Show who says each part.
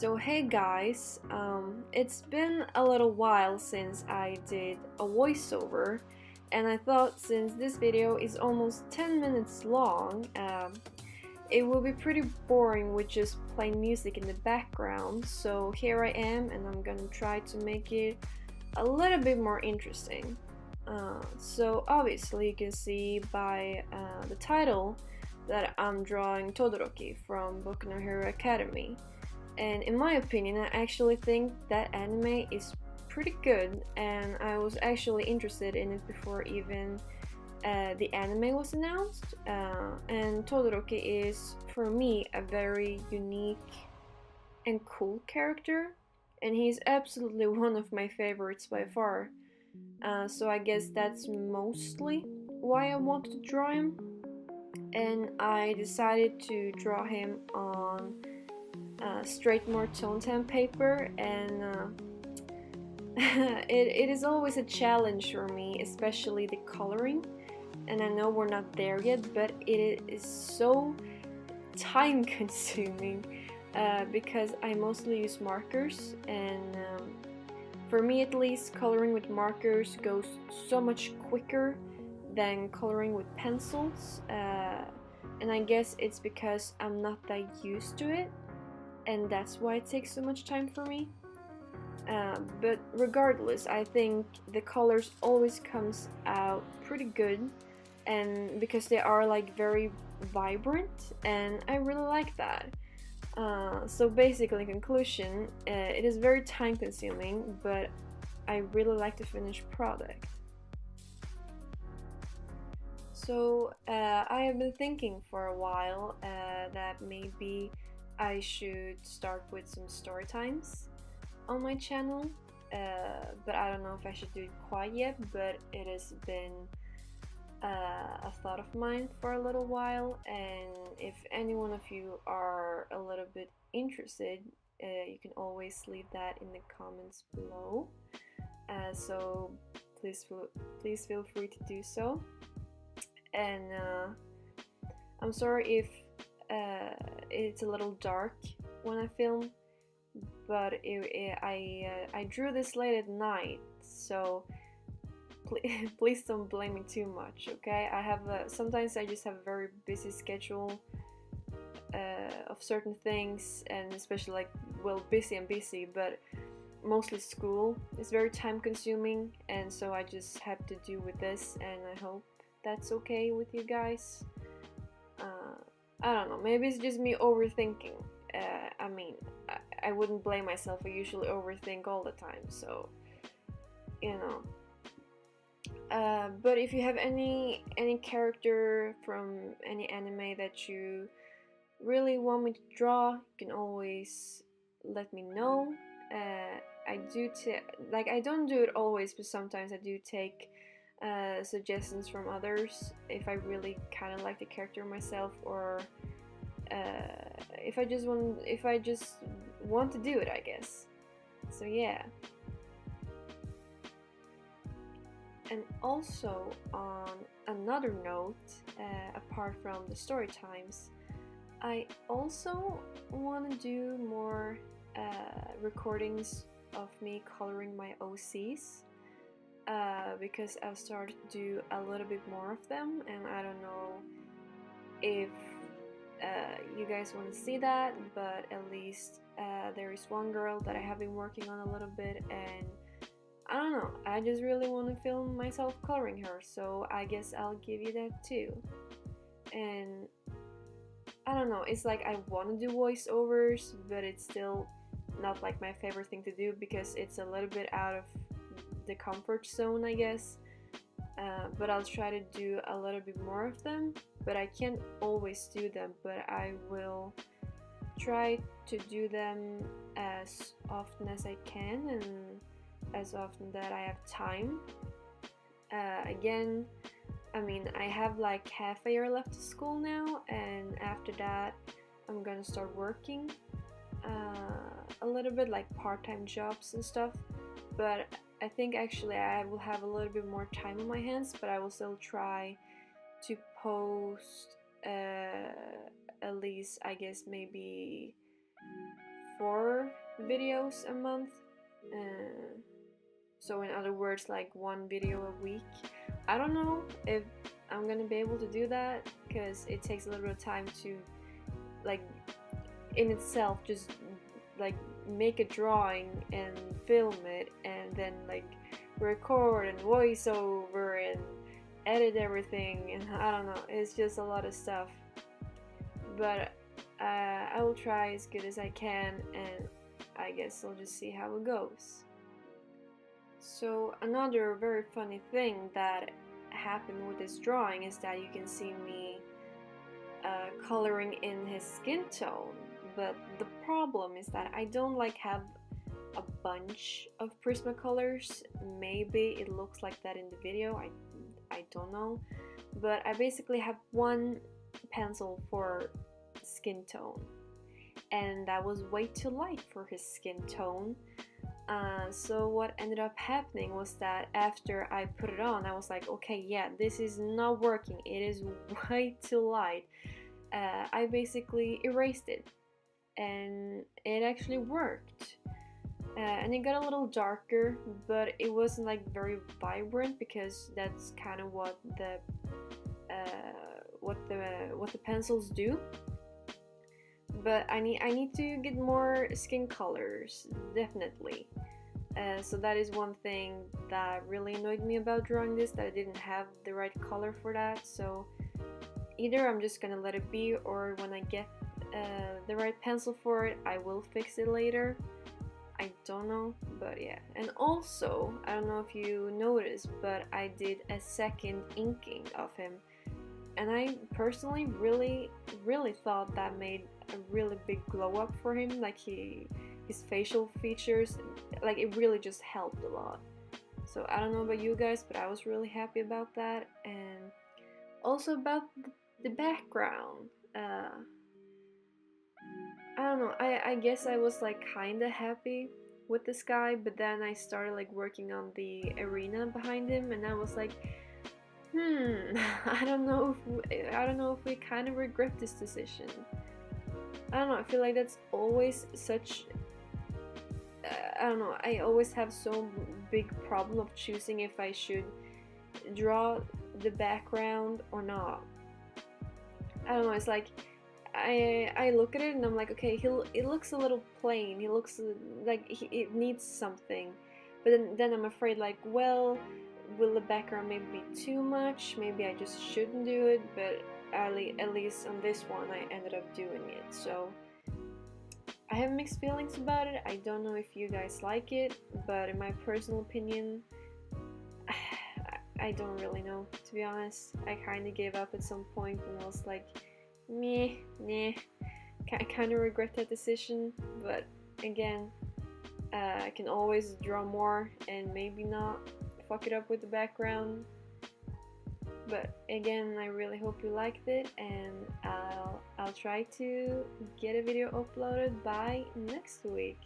Speaker 1: So hey guys, it's been a little while since I did a voiceover, and I thought since this video is almost 10 minutes long, it will be pretty boring with just plain music in the background. So here I am, and I'm gonna try to make it a little bit more interesting. So obviously you can see by the title that I'm drawing Todoroki from Boku no Hero Academy. And in my opinion, I actually think that anime is pretty good, and I was actually interested in it before even the anime was announced. And Todoroki is, for me, a very unique and cool character, and he's absolutely one of my favorites by far. So I guess that's mostly why I wanted to draw him, and I decided to draw him on straight more tone tan paper, and it is always a challenge for me, especially the coloring. And I know we're not there yet, but it is so time consuming because I mostly use markers, and for me at least, coloring with markers goes so much quicker than coloring with pencils, and I guess it's because I'm not that used to it, and that's why it takes so much time for me. But regardless, I think the colors always comes out pretty good, and because they are like very vibrant, and I really like that. So basically, in conclusion, it is very time consuming, but I really like the finished product. So I have been thinking for a while that maybe I should start with some story times on my channel, but I don't know if I should do it quite yet, but it has been a thought of mine for a little while, and if any one of you are a little bit interested, you can always leave that in the comments below, so please feel free to do so. And I'm sorry if it's a little dark when I film, but I drew this late at night, so please don't blame me too much, okay? I have sometimes I just have a very busy schedule of certain things, and especially like, well, busy and busy, but mostly school is very time consuming, and so I just have to do with this, and I hope that's okay with you guys. I don't know, maybe it's just me overthinking. I mean, I wouldn't blame myself, I usually overthink all the time, so you know. But if you have any character from any anime that you really want me to draw, you can always let me know. I do like, I don't do it always, but sometimes I do take suggestions from others if I really kind of like the character myself, or if I just want to do it, I guess. So yeah. And also, on another note, apart from the story times, I also want to do more recordings of me coloring my OCs, because I've started to do a little bit more of them, and I don't know if you guys want to see that, but at least there is one girl that I have been working on a little bit, and I don't know, I just really want to film myself coloring her, so I guess I'll give you that too. And I don't know, it's like I want to do voiceovers, but it's still not like my favorite thing to do because it's a little bit out of the comfort zone, I guess. But I'll try to do a little bit more of them, but I can't always do them, but I will try to do them as often as I can, and as often that I have time. Again, I mean, I have like half a year left of school now, and after that I'm gonna start working a little bit, like part-time jobs and stuff, but I think actually I will have a little bit more time on my hands, but I will still try to post at least, I guess, maybe 4 videos a month. So in other words, like 1 video a week. I don't know if I'm gonna be able to do that, because it takes a little bit of time to, like, in itself, just like make a drawing and film it, and then like record and voiceover and edit everything, and I don't know, it's just a lot of stuff. But I will try as good as I can, and I guess I'll just see how it goes. So another very funny thing that happened with this drawing is that you can see me coloring in his skin tone, but the problem is that I don't like have a bunch of Prismacolors. Maybe it looks like that in the video, I don't know, but I basically have one pencil for skin tone, and that was way too light for his skin tone. So what ended up happening was that after I put it on, I was like, okay, yeah, this is not working, it is way too light. I basically erased it, and it actually worked. And it got a little darker, but it wasn't like very vibrant, because that's kind of what the pencils do. But I need to get more skin colors, definitely. So that is one thing that really annoyed me about drawing this, that I didn't have the right color for that. So either I'm just gonna let it be, or when I get the right pencil for it, I will fix it later. I don't know, but yeah. And also, I don't know if you noticed, but I did a second inking of him, and I personally really thought that made a really big glow up for him. Like his facial features, like it really just helped a lot. So I don't know about you guys, but I was really happy about that. And also about the background. I don't know, I guess I was like kinda happy with this guy, but then I started like working on the arena behind him, and I was like, I don't know if we kind of regret this decision. I don't know, I feel like that's always such I don't know, I always have so big problem of choosing if I should draw the background or not. I don't know, it's like I look at it and I'm like, okay, it looks a little plain, he looks like it needs something, but then I'm afraid, like, well, will the background maybe be too much, maybe I just shouldn't do it, but at least on this one I ended up doing it. So I have mixed feelings about it. I don't know if you guys like it, but in my personal opinion, I don't really know, to be honest. I kind of gave up at some point and was like, meh. I kind of regret that decision, but again, I can always draw more and maybe not fuck it up with the background. But again, I really hope you liked it, and I'll try to get a video uploaded by next week.